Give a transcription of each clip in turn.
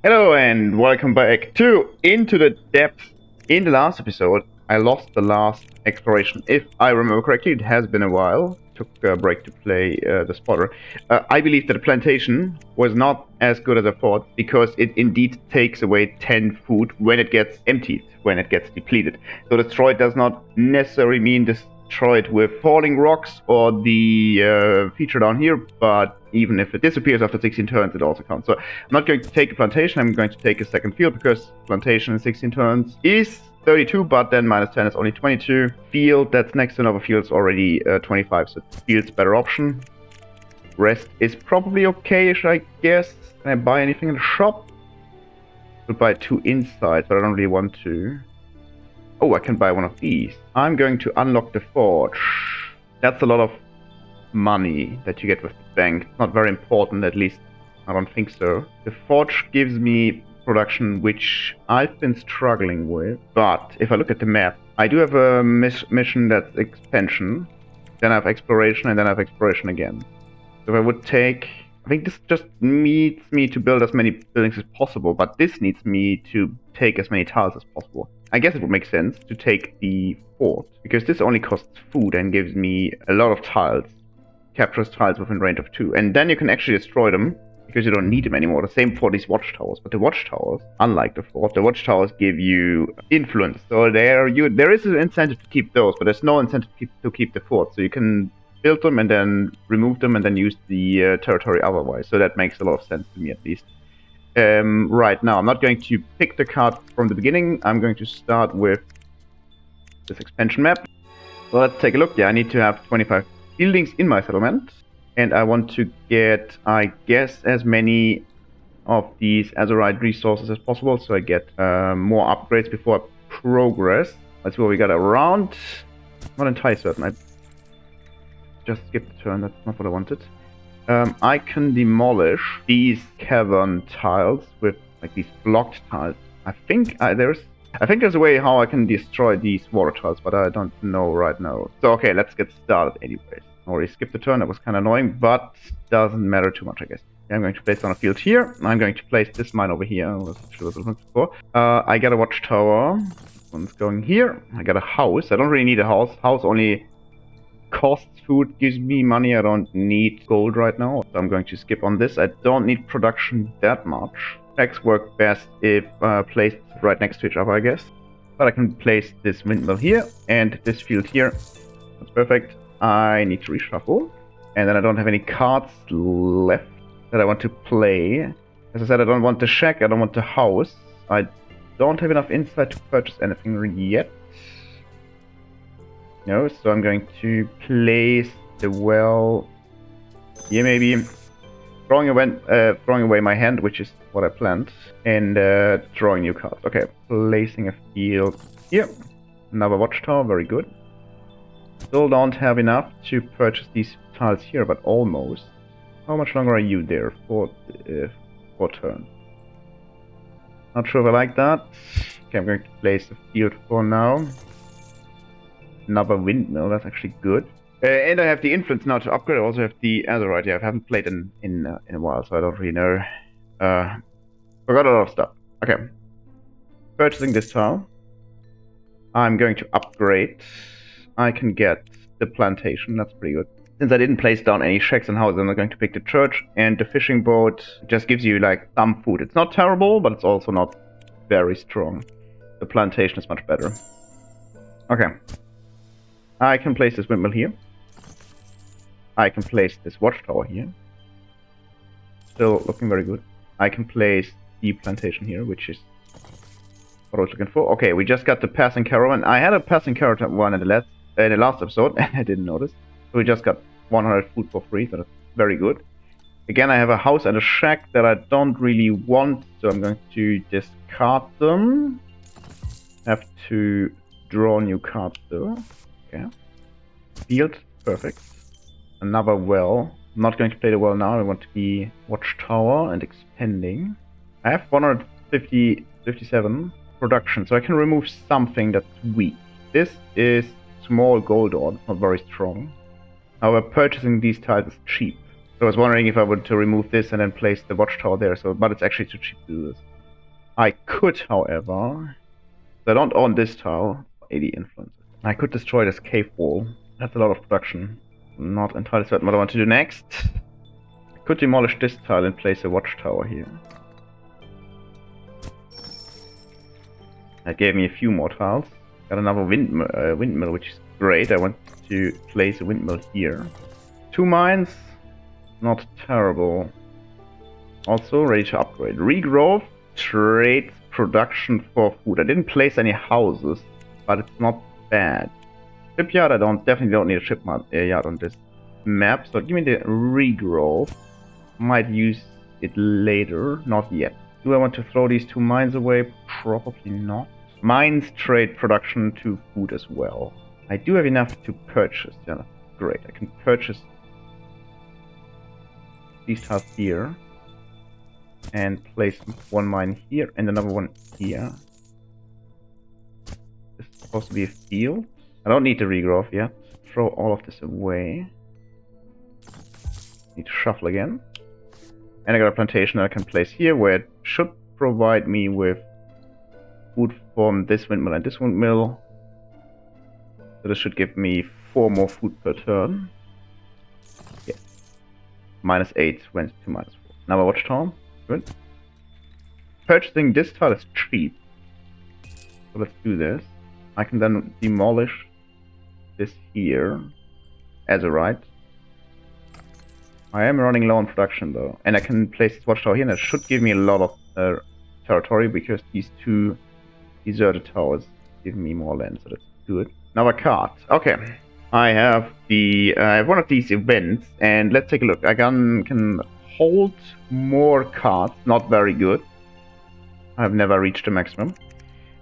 Hello and welcome back to Into the Depth. In the last episode, I lost the last exploration. If I remember correctly, it has been a while. Took a break to play the spotter. I believe that the plantation was not as good as I thought because it indeed takes away 10 food when it gets emptied, when it gets depleted. So destroyed does not necessarily mean destroyed with falling rocks or the feature down here, but even if it disappears after 16 turns, it also counts. So I'm not going to take a plantation, I'm going to take a second field because plantation in 16 turns is 32, but then minus 10 is only 22. Field that's next to another field is already 25, so field's better option. Rest is probably okay-ish, I guess. Can I buy anything in the shop? I'll buy 2 insides, but I don't really want to. Oh, I can buy one of these. I'm going to unlock the forge. That's a lot of money that you get with the bank. Not very important, at least I don't think so. The forge gives me production which I've been struggling with, but if I look at the map, I do have a mission that's expansion, then I have exploration, and then I have exploration again. So if I would take, I think this just needs me to build as many buildings as possible, but this needs me to take as many tiles as possible. I guess it would make sense to take the fort, because this only costs food and gives me a lot of tiles. Captures tiles within range of 2, and then you can actually destroy them because you don't need them anymore. The same for these watchtowers, but the watchtowers, unlike the fort, the watchtowers give you influence. So there is an incentive to keep those, but there's no incentive to keep the fort. So you can build them and then remove them and then use the territory otherwise. So that makes a lot of sense to me, at least. Right now, I'm not going to pick the card from the beginning. I'm going to start with this expansion map. So let's take a look. Yeah, I need to have 25 buildings in my settlement, and I want to get, I guess, as many of these azurite resources as possible, so I get more upgrades before I progress. Let's see what we got around. Not entirely certain. I just skipped the turn. That's not what I wanted. I can demolish these cavern tiles with like these blocked tiles. I think there's a way how I can destroy these water tiles, but I don't know right now. So okay, let's get started anyways. I already skipped the turn, that was kind of annoying, but doesn't matter too much, I guess. I'm going to place on a field here. I'm going to place this mine over here. I wasn't sure what I was looking for. I got a watchtower. This one's going here. I got a house. I don't really need a house. House only costs food, gives me money. I don't need gold right now, so I'm going to skip on this. I don't need production that much. Tracks work best if placed right next to each other, I guess. But I can place this windmill here and this field here. That's perfect. I need to reshuffle. And then I don't have any cards left that I want to play. As I said, I don't want the shack, I don't want the house. I don't have enough insight to purchase anything yet. No, so I'm going to place the well here maybe. Throwing away my hand, which is what I planned, and drawing new cards. Okay, placing a field here. Another watchtower, very good. Still don't have enough to purchase these tiles here, but almost. How much longer are you there? 4 turns. Not sure if I like that. Okay, I'm going to place a field for now. Another windmill, that's actually good. And I have the influence now to upgrade. I also have the azurite. Yeah, I haven't played in a while, so I don't really know. Forgot a lot of stuff. Okay. Purchasing this tile. I'm going to upgrade. I can get the plantation. That's pretty good. Since I didn't place down any shacks and houses, I'm going to pick the church. And the fishing boat just gives you like some food. It's not terrible, but it's also not very strong. The plantation is much better. Okay. I can place this windmill here. I can place this watchtower here. Still looking very good. I can place the plantation here, which is what I was looking for. Okay, we just got the passing caravan. I had a passing caravan one in the last episode, and I didn't notice. So we just got 100 food for free, so that's very good. Again, I have a house and a shack that I don't really want, so I'm going to discard them. Have to draw new cards though. Okay. Field, perfect. Another well. I'm not going to play the well now. I want to be watchtower and expanding. I have 157 production, so I can remove something that's weak. This is small gold ore, not very strong. However, purchasing these tiles is cheap. So I was wondering if I were to remove this and then place the watchtower there. But it's actually too cheap to do this. I could, however, I don't own this tile, 80 influence. I could destroy this cave wall. That's a lot of production. Not entirely certain what I want to do next. I could demolish this tile and place a watchtower here. That gave me a few more tiles. Got another windmill, which is great. I want to place a windmill here. 2 mines, not terrible. Also ready to upgrade. Regrowth trades production for food. I didn't place any houses, but it's not bad. Shipyard, I definitely don't need a shipyard on this map. So give me the regrowth. Might use it later, not yet. Do I want to throw these 2 mines away? Probably not. Mines trade production to food as well. I do have enough to purchase. Yeah, great. I can purchase these tiles here and place 1 mine here and another one here. This is supposed to be a field. I don't need the regrowth yet. Throw all of this away. Need to shuffle again. And I got a plantation that I can place here where it should provide me with food from this windmill and this windmill. So this should give me 4 more food per turn. Yeah. -8 went to -4. Now a watchtower. Good. Purchasing this tile is cheap. So let's do this. I can then demolish this here as a right. I am running low on production though. And I can place this watchtower here and it should give me a lot of territory because these 2 deserted towers give me more land, so that's good. Now a card. Okay. I have one of these events and let's take a look. I can hold more cards, not very good. I've never reached the maximum.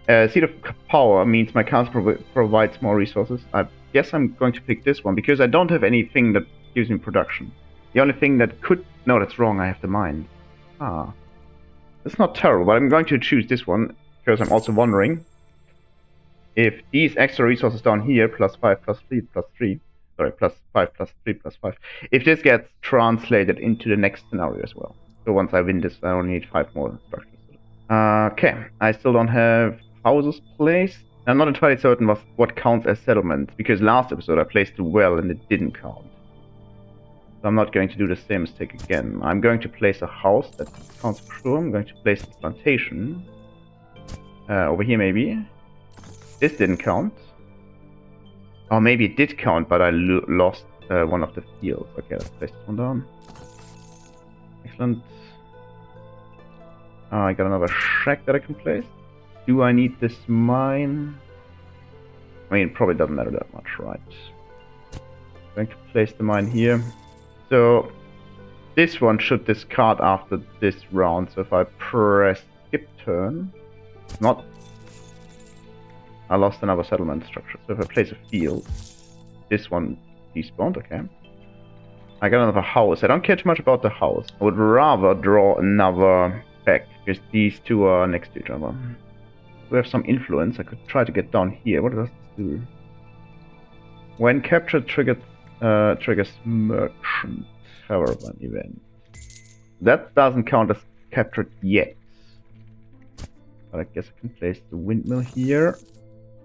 Seat of Power means my cards provides more resources. I guess I'm going to pick this one because I don't have anything that gives me production. The only thing that could... No, that's wrong. I have the mine. Ah. That's not terrible, but I'm going to choose this one because I'm also wondering if these extra resources down here, +5, +3, +3, sorry, +5, +3, +5, if this gets translated into the next scenario as well. So once I win this, I only need 5 more structures. Okay, I still don't have houses placed. I'm not entirely certain what counts as settlement, because last episode I placed a well and it didn't count. So I'm not going to do the same mistake again. I'm going to place a house that counts for sure. I'm going to place a plantation. Over here maybe. This didn't count. Or maybe it did count, but I lost one of the fields. Okay, let's place this one down. Excellent. I got another shack that I can place. Do I need this mine? I mean, it probably doesn't matter that much, right? I'm going to place the mine here. So, this one should discard after this round. So if I press skip turn, not... I lost another settlement structure. So if I place a field, this one despawned, okay. I got another house. I don't care too much about the house. I would rather draw another pack, because these 2 are next to each other. We have some influence. I could try to get down here. What does this do? When captured, triggers merchant caravan event. That doesn't count as captured yet. But I guess I can place the windmill here.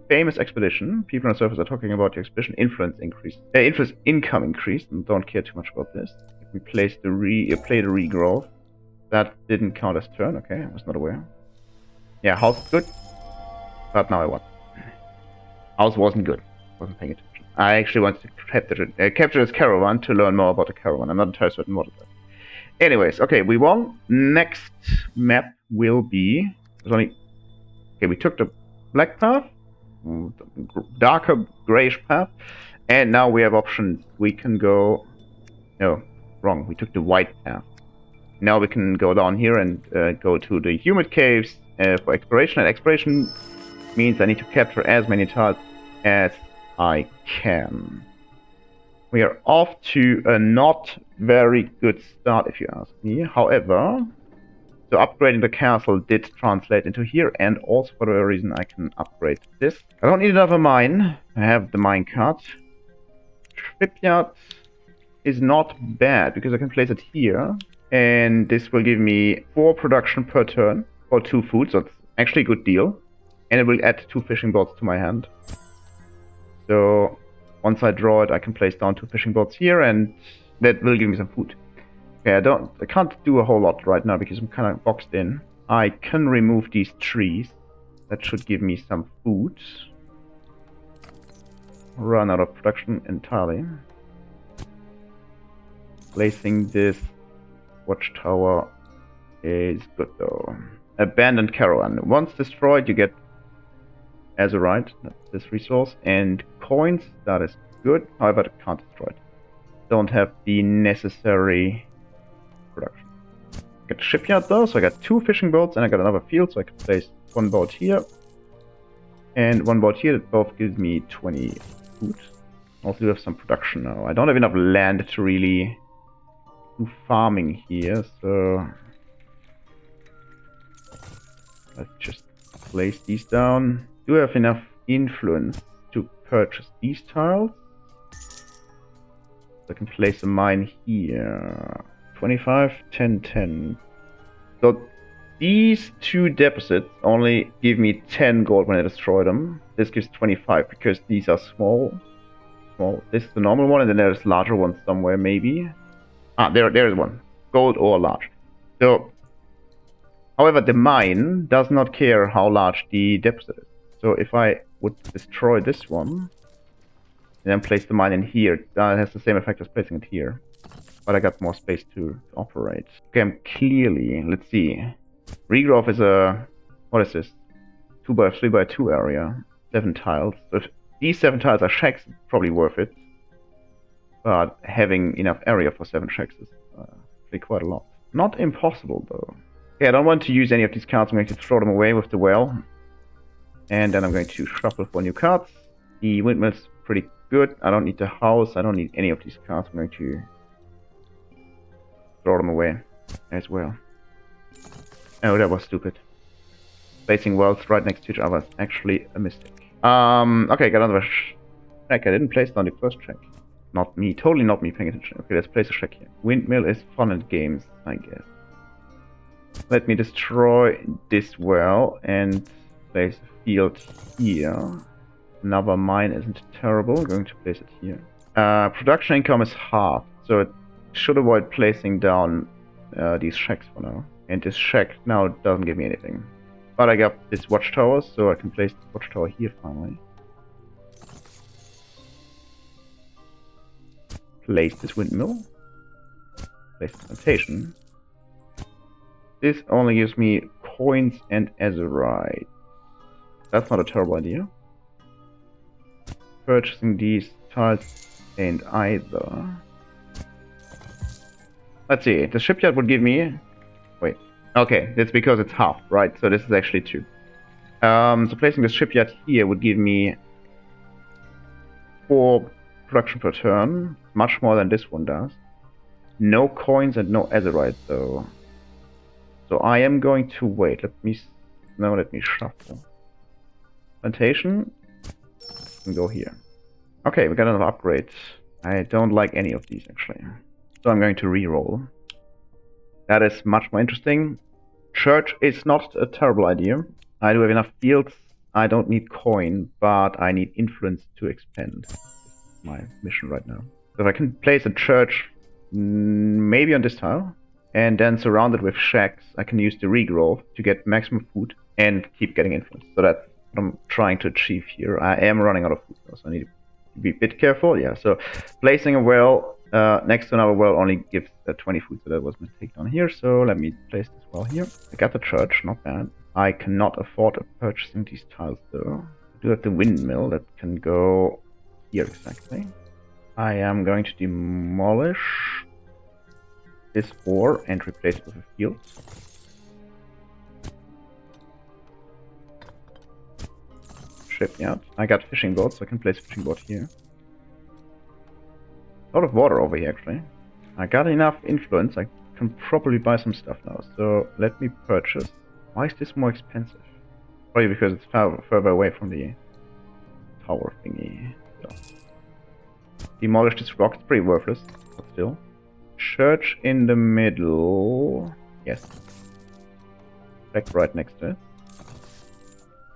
Famous expedition. People on the surface are talking about the expedition. Influence increase. Influence income increased, and don't care too much about this. If we place the play the regrowth. That didn't count as turn. Okay, I was not aware. Yeah, house is good. But now I won. House wasn't good. Wasn't paying attention. I actually wanted to capture this caravan to learn more about the caravan. I'm not entirely certain what it is. Anyways, okay, we won. Next map will be... Okay, we took the black path. Darker grayish path. And now we have options. We can go... No, wrong. We took the white path. Now we can go down here and go to the humid caves for exploration. And exploration means I need to capture as many tiles as I can. We are off to a not very good start, if you ask me. However, so upgrading the castle did translate into here, and also for the reason I can upgrade this. I don't need another mine. I have the mine cart. Shipyard is not bad because I can place it here. And this will give me 4 production per turn. for 2 food, so it's actually a good deal. And it will add 2 fishing boats to my hand. So once I draw it, I can place down 2 fishing boats here, and that will give me some food. Okay, I can't do a whole lot right now because I'm kind of boxed in. I can remove these trees. That should give me some food. Run out of production entirely. Placing this watchtower is good though. Abandoned caravan. Once destroyed, you get azurite, that's this resource, and coins. That is good. However, I can't destroy it. Don't have the necessary production. I got a shipyard though, so I got 2 fishing boats and I got another field, so I can place 1 boat here and 1 boat here. That both gives me 20 food. Also do have some production now. I don't have enough land to really do farming here, so let's just place these down. Do I have enough influence to purchase these tiles? I can place a mine here. 25, 10, 10. So these 2 deposits only give me 10 gold when I destroy them. This gives 25 because these are small. This is the normal one, and then there's larger ones somewhere maybe. Ah, there is one. Gold or large. So, however, the mine does not care how large the deposit is. So if I would destroy this one, and then place the mine in here, that has the same effect as placing it here. But I got more space to operate. Okay, I'm clearly, let's see. Regrowth is a, what is this? 2x3 by 2 area. 7 tiles. So if these 7 tiles are shacks, it's probably worth it. But having enough area for 7 shacks is actually quite a lot. Not impossible though. Okay, I don't want to use any of these cards. I'm going to throw them away with the well. And then I'm going to shuffle 4 new cards. The windmill's pretty good. I don't need the house. I don't need any of these cards. I'm going to throw them away as well. Oh, that was stupid. Placing wells right next to each other is actually a mistake. Okay, got another shack. I didn't place down the first shack. Not me. Totally not me paying attention. Okay, let's place a shack here. Windmill is fun and games, I guess. Let me destroy this well and place a field here. Another mine isn't terrible. I'm going to place it here. Production income is half, so it should avoid placing down these shacks for now. And this shack now doesn't give me anything. But I got this watchtower, so I can place the watchtower here finally. Place this windmill. Place the plantation. This only gives me coins and azurite. That's not a terrible idea. Purchasing these tiles ain't either. Let's see, the shipyard would give me... Wait. Okay, that's because it's half, right? So this is actually 2. So placing the shipyard here would give me 4 production per turn. Much more than this one does. No coins and no azurite though. So I am going to wait. Let me shuffle. Plantation. And go here. Okay, we got another upgrade. I don't like any of these actually. So I'm going to re-roll. That is much more interesting. Church is not a terrible idea. I do have enough fields. I don't need coin, but I need influence to expand. My mission right now. So if I can place a church maybe on this tile, and then surround it with shacks, I can use the regrowth to get maximum food and keep getting influence. So that's what I'm trying to achieve here. I am running out of food though, so I need to be a bit careful. Yeah, so placing a well next to another well only gives 20 food, so that was my take down here. So let me place this well here. I got the church, not bad. I cannot afford purchasing these tiles though. I do have the windmill that can go here exactly. I am going to demolish this ore and replace it with a field. Shipyard. I got fishing boats, so I can place a fishing boat here. A lot of water over here actually. I got enough influence, I can probably buy some stuff now. So let me purchase. Why is this more expensive? Probably because it's further away from the tower thingy. So. Demolish this rock, it's pretty worthless, but still. Church in the middle. Yes. Shack right next to it.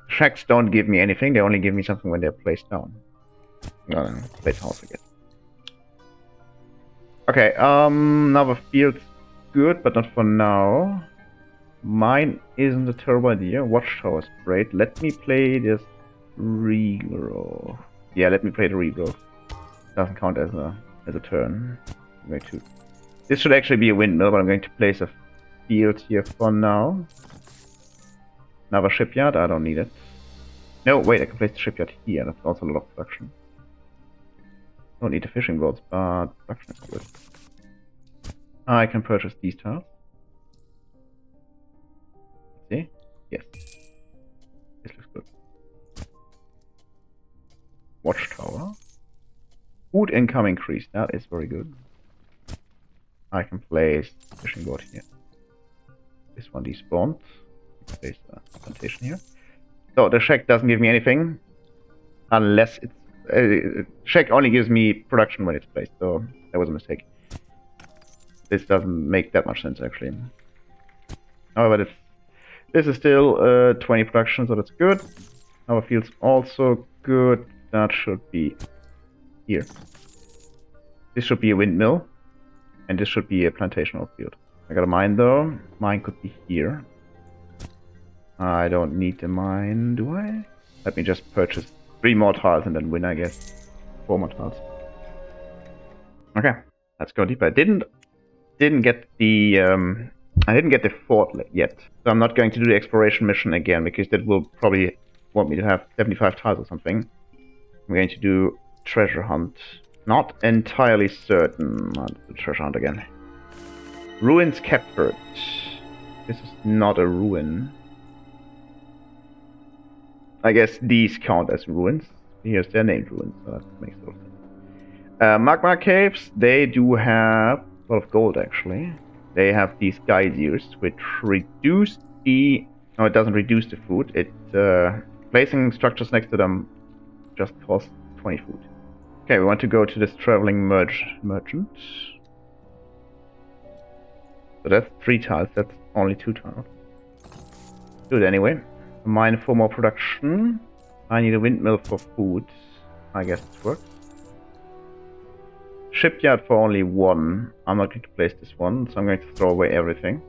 Shacks don't give me anything, they only give me something when they're placed down. No, place house, I guess. Okay, another field's good, but not for now. Mine isn't a terrible idea. Watchtower is great. Let me play this regrowth. Yeah, let me play the regrowth. Doesn't count as a turn. I'm going to. This should actually be a windmill, but I'm going to place a field here for now. Another shipyard. I don't need it. No, wait. I can place the shipyard here. That's also a lot of production. Don't need the fishing boats, but production is good. I can purchase these tiles. See? Yes. This looks good. Watchtower. Food income increase. That is very good. I can place fishing boat here. This one despawned. Place a plantation here. So the shack doesn't give me anything unless it's shack only gives me production when it's placed. So that was a mistake. This doesn't make that much sense actually. However, this is still 20 production, so that's good. Our field's also good. That should be here. This should be a windmill. And this should be a plantation field. I got a mine though. Mine could be here. I don't need the mine, do I? Let me just purchase 3 more tiles and then win, I guess. 4 more tiles. Okay, let's go deeper. I didn't get the I didn't get the fort yet, so I'm not going to do the exploration mission again because that will probably want me to have 75 tiles or something. I'm going to do treasure hunt. Not entirely certain. I'll do the treasure hunt again. Ruins captured. This is not a ruin. I guess these count as ruins. Here's their named ruins, so that makes a lot of sense. Magma caves, they do have a lot of gold actually. They have these geysers which reduce the... No, it doesn't reduce the food. It placing structures next to them just costs 20 food. Okay, we want to go to this traveling merchant. So that's 3 tiles, that's only 2 tiles. Do it anyway. Mine for more production. I need a windmill for food. I guess it works. Shipyard for only 1. I'm not going to place this one, so I'm going to throw away everything.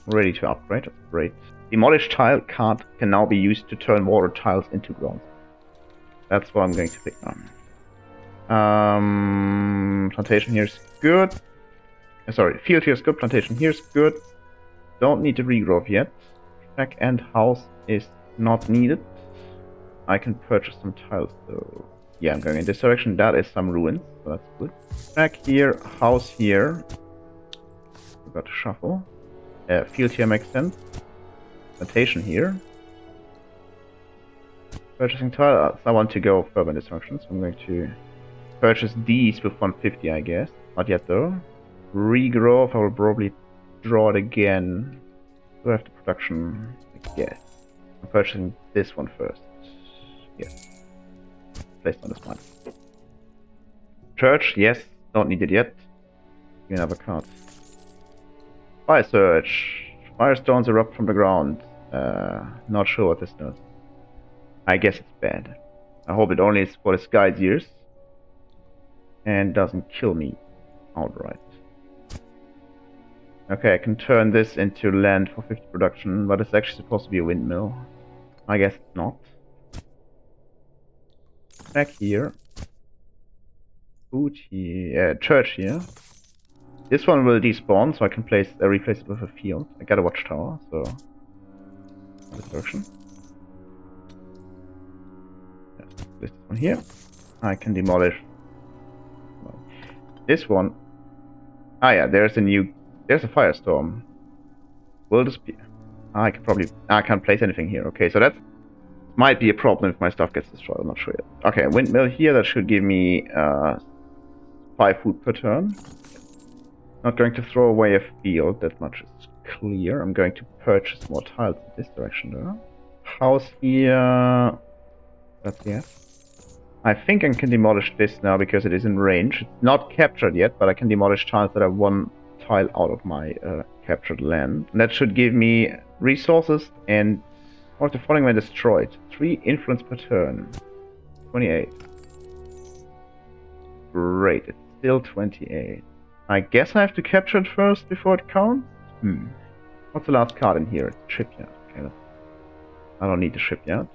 Ready to upgrade, that's great. Demolished tile can now be used to turn water tiles into ground. That's what I'm going to pick now. Plantation here is good. Sorry, field here is good, plantation here is good. Don't need the regrowth yet. Shack and house is not needed. I can purchase some tiles though. Yeah, I'm going in this direction. That is some ruins, so that's good. Shack here, house here. We've got to shuffle. Field here makes sense. Plantation here. Purchasing tiles. I want to go further in this direction, so I'm going to purchase these with 150, I guess. Not yet though. Regrowth, I will probably draw it again. Do I have the production? I guess. I'm purchasing this one first. Yes. Placed on this one. Church, yes. Don't need it yet. Give me another card. Fire Surge. Firestones erupt from the ground. Not sure what this does. I guess it's bad. I hope it only is for the sky's years. And doesn't kill me outright. Okay, I can turn this into land for 50 production, but it's actually supposed to be a windmill. I guess it's not. Back here. Food here. Church here. This one will despawn, so I can replace it with a field. I got a watchtower, so... This direction. Yes, this one here. I can demolish... This one... Ah yeah, there's a firestorm. Will disappear. I can't place anything here. Okay, so that might be a problem if my stuff gets destroyed. I'm not sure yet. Okay, windmill here. That should give me 5 food per turn. Not going to throw away a field. That much is clear. I'm going to purchase more tiles in this direction though. House here. That's yes. I think I can demolish this now because it is in range. It's not captured yet, but I can demolish tiles that are 1 tile out of my captured land. And that should give me resources and all of the following were destroyed. 3 influence per turn. 28. Great, it's still 28. I guess I have to capture it first before it counts? What's the last card in here? Shipyard. Okay, I don't need the shipyard.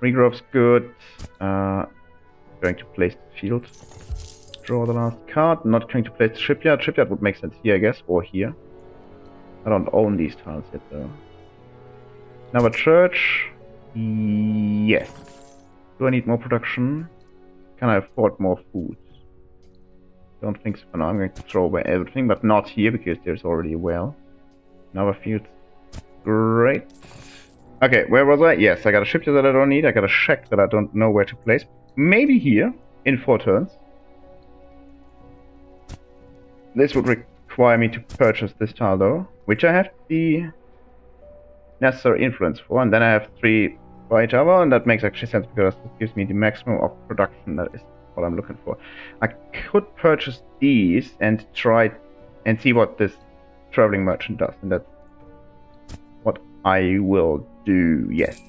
Regrove's good. Going to place the field. Draw the last card. Not going to place the shipyard. Shipyard would make sense here, I guess, or here. I don't own these tiles yet, though. Another church. Yes. Do I need more production? Can I afford more food? Don't think so. No, I'm going to throw away everything, but not here because there's already a well. Another field. Great. Okay, where was I? Yes, I got a shipyard that I don't need. I got a shack that I don't know where to place. Maybe here, in 4 turns. This would require me to purchase this tile, though, which I have the necessary influence for, and then I have 3 by each other, and that makes actually sense because it gives me the maximum of production. That is what I'm looking for. I could purchase these and try and see what this traveling merchant does, and that's what I will do. Yes.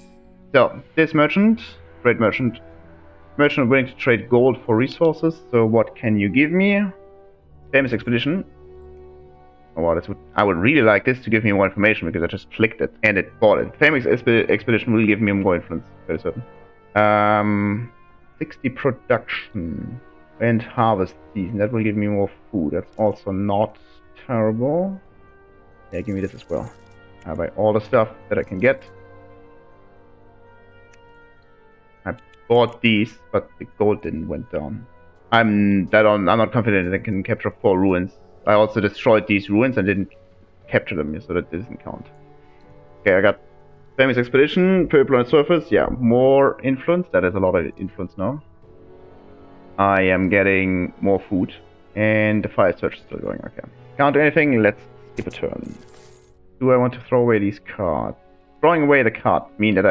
So this merchant, great merchant, willing to trade gold for resources. So what can you give me? Famous expedition. Oh, wow, I would really like this to give me more information because I just clicked it and it bought it. Famous expedition will give me more influence, very certain. 60 production and harvest season. That will give me more food. That's also not terrible. Yeah, give me this as well. I buy all the stuff that I can get. I bought these, but the gold didn't went down. I'm not confident that I can capture 4 ruins. I also destroyed these ruins and didn't capture them, so that doesn't count. Okay, I got famous expedition, purple on the surface. Yeah, more influence. That is a lot of influence now. I am getting more food, and the fire search is still going. Okay, can't do anything. Let's skip a turn. Do I want to throw away these cards? Throwing away the cards mean that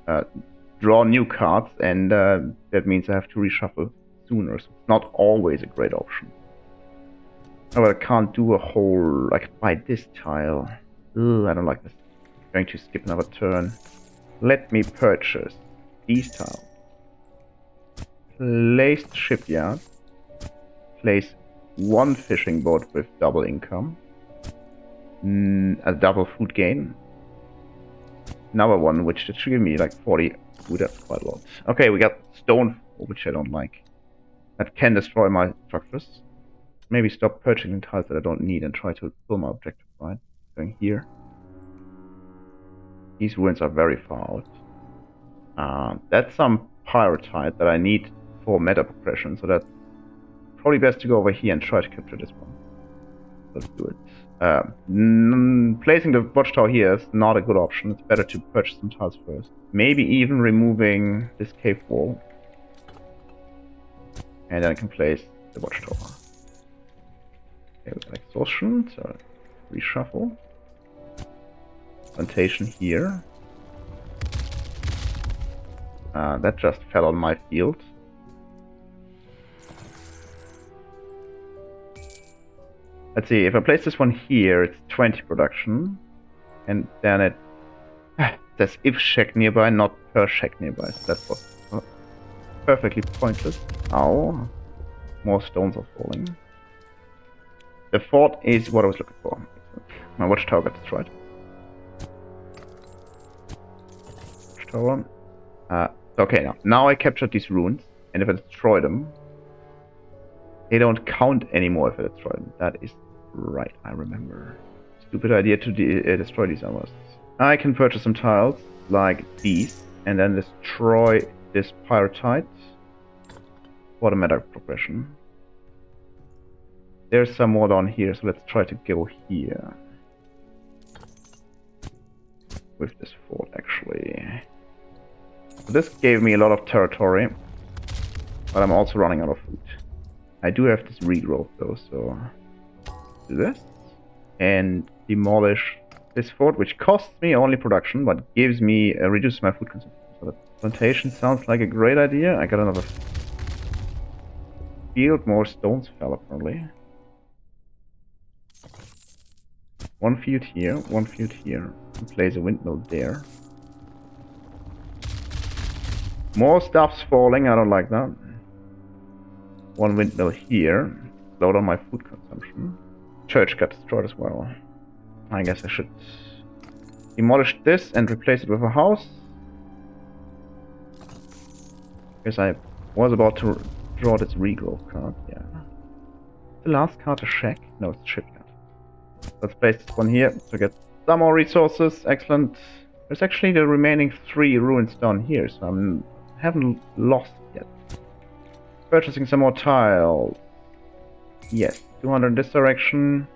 I draw new cards, and that means I have to reshuffle sooner. So it's not always a great option. Oh, but I can't do a whole... I could buy this tile. Ugh, I don't like this. I'm going to skip another turn. Let me purchase these tiles. Place the shipyard. Place 1 fishing boat with double income. A double food gain. Another one, which should give me like 40 food. That's quite a lot. Okay, we got stone, which I don't like. That can destroy my structures. Maybe stop purchasing tiles that I don't need and try to fill my objective, right? Going here. These ruins are very far out. That's some pyrite that I need for meta progression, so that's probably best to go over here and try to capture this one. Let's do it. Placing the watchtower here is not a good option. It's better to purchase some tiles first. Maybe even removing this cave wall. And then I can place the watchtower. Okay, with exhaustion, so reshuffle. Plantation here. That just fell on my field. Let's see, if I place this one here, it's 20 production. And then it says if shack nearby, not per shack nearby. So that was perfectly pointless. Ow. More stones are falling. The fort is what I was looking for. My watchtower got destroyed. Watchtower. Okay, now I captured these ruins, and if I destroy them, they don't count anymore if I destroy them. That is right, I remember. Stupid idea to destroy these others. I can purchase some tiles, like these, and then destroy this pyrite. What a meta progression. There's some more down here, so let's try to go here. With this fort, actually. So this gave me a lot of territory, but I'm also running out of food. I do have this regrowth though, so do this and demolish this fort, which costs me only production, but gives me reduces my food consumption. So the plantation sounds like a great idea. I got another field, more stones fell apparently. One field here, one field here. And place a windmill there. More stuff's falling, I don't like that. One windmill here. Slow down my food consumption. Church got destroyed as well. I guess I should demolish this and replace it with a house. Because I was about to draw this regrowth card, yeah. The last card a shack? No, it's a shipyard. Let's place this one here to get some more resources. Excellent. There's actually the remaining 3 ruins down here, so I haven't lost yet. Purchasing some more tiles. Yes, 200 in this direction.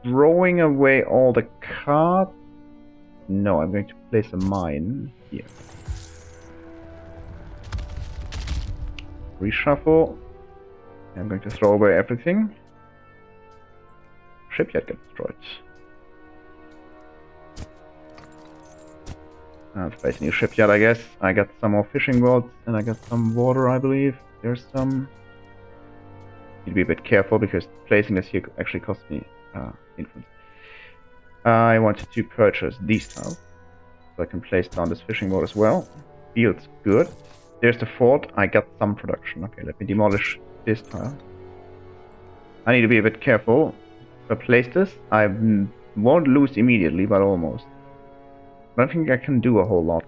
Throwing away all the cards. No, I'm going to place a mine here. Reshuffle. I'm going to throw away everything. Shipyard gets destroyed. Let's place a new shipyard, I guess. I got some more fishing rods and I got some water, I believe. There's some. Need to be a bit careful because placing this here actually cost me influence. I wanted to purchase these tiles so I can place down this fishing rod as well. Feels good. There's the fort. I got some production. Okay, let me demolish this tile. I need to be a bit careful. If I place this, I won't lose immediately, but almost. I don't think I can do a whole lot.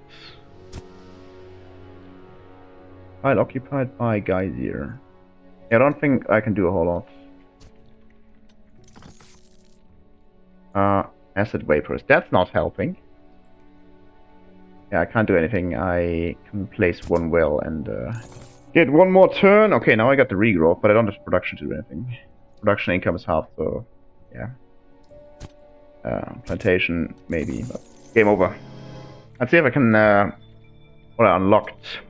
Tile occupied by Geyser. I don't think I can do a whole lot. Acid vapors. That's not helping. Yeah, I can't do anything. I can place one well and get one more turn. Okay, now I got the regrowth, but I don't have production to do anything. Production income is half, so yeah. Plantation, maybe, but game over. Let's see if I can what I unlocked.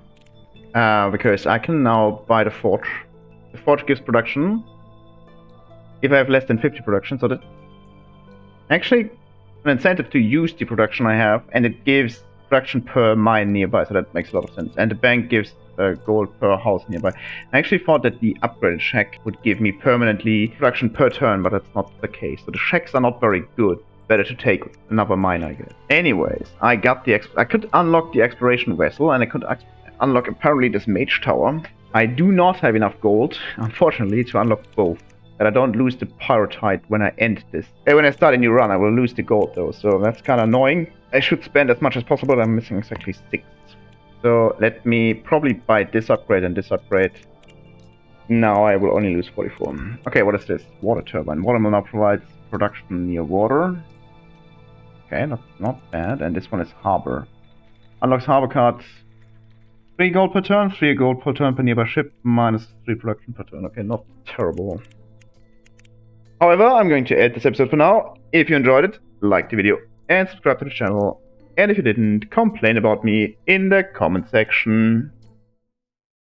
Because I can now buy the forge. The forge gives production if I have less than 50 production, so that actually an incentive to use the production I have, and it gives production per mine nearby, so that makes a lot of sense. And the bank gives gold per house nearby. I actually thought that the upgraded shack would give me permanently production per turn, but that's not the case. So the shacks are not very good. Better to take another mine, I guess. Anyways, I got the I could unlock the exploration vessel, and I could unlock apparently this mage tower. I do not have enough gold, unfortunately, to unlock both. That I don't lose the pyrotite when I end this. When I start a new run, I will lose the gold though, so that's kind of annoying. I should spend as much as possible, but I'm missing exactly 6. So let me probably buy this upgrade and this upgrade. Now I will only lose 44. Okay, what is this? Water turbine. Watermill now provides production near water. Okay, not bad. And this one is harbor. Unlocks harbor cards. 3 gold per turn, 3 gold per turn per nearby ship, minus 3 production per turn. Okay, not terrible. However, I'm going to end this episode for now. If you enjoyed it, like the video and subscribe to the channel. And if you didn't, complain about me in the comment section.